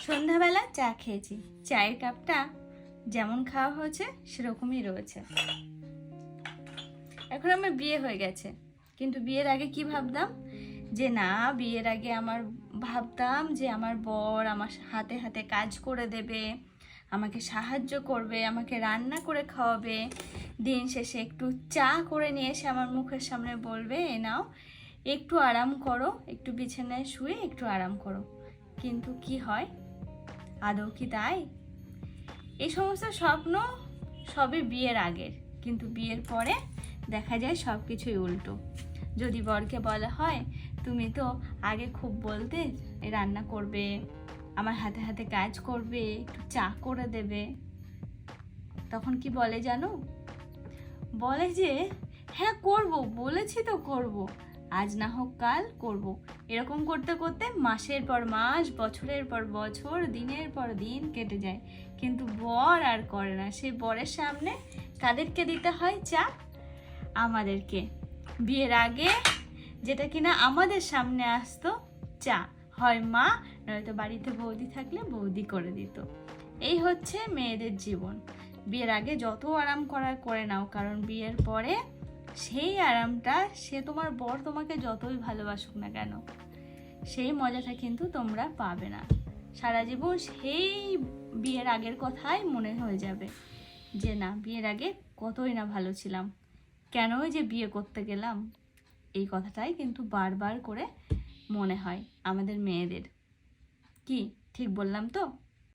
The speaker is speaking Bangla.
সন্ধ্যাবেলা চা খেয়েছি, চায়ের কাপটা যেমন খাওয়া হয়েছে সেরকমই রয়েছে। এখন আমার বিয়ে হয়ে গেছে, কিন্তু বিয়ের আগে কি ভাবতাম যে না, বিয়ের আগে ভাবতাম যে আমার বর আমার হাতে হাতে কাজ করে দেবে, আমাকে সাহায্য করবে, আমাকে রান্না করে খাওয়াবে, দিন শেষে একটু চা করে নিয়ে এসে আমার মুখের সামনে বলবে এ নাও একটু আরাম করো, একটু বিছানায় শুয়ে একটু আরাম করো। কিন্তু কি হয়, আদৌ কি তাই? এই সমস্ত স্বপ্ন সবই বিয়ের আগের, কিন্তু বিয়ের পরে দেখা যায় সব কিছুই উল্টো। যদি বরকে বলা হয় তুমি তো আগে খুব বলতে রান্না করবে, আমার হাতে হাতে কাজ করবে, একটু চা করে দেবে, তখন কি বলে জানো? বলে যে হ্যাঁ করব, বলেছি তো করব, আজ না হোক কাল করব। এরকম করতে করতে মাসের পর মাস, বছরের পর বছর, দিনের পর দিন কেটে যায়, কিন্তু বর আর করে না। সেই বরের সামনে কাদেরকে দিতে হয় চা? আমাদেরকে। বিয়ের আগে যেটা কিনা আমাদের সামনে আসতো চা, হয় মা নয়তো বাড়িতে বৌদি থাকলে বৌদি করে দিত। এই হচ্ছে মেয়েদের জীবন। বিয়ের আগে যত আরাম করার করে নাও, কারণ বিয়ের পরে সেই আরামটা, সে তোমার বর তোমাকে যতই ভালোবাসুক না কেন, সেই মজাটা কিন্তু তোমরা পাবে না। সারা জীবন সেই বিয়ের আগের কথাই মনে হয়ে যাবে যে না, বিয়ের আগে কতই না ভালো ছিলাম, কেনই যে বিয়ে করতে গেলাম। এই কথাটাই কিন্তু বারবার করে মনে হয় আমাদের মেয়েদের। কি ঠিক বললাম তো?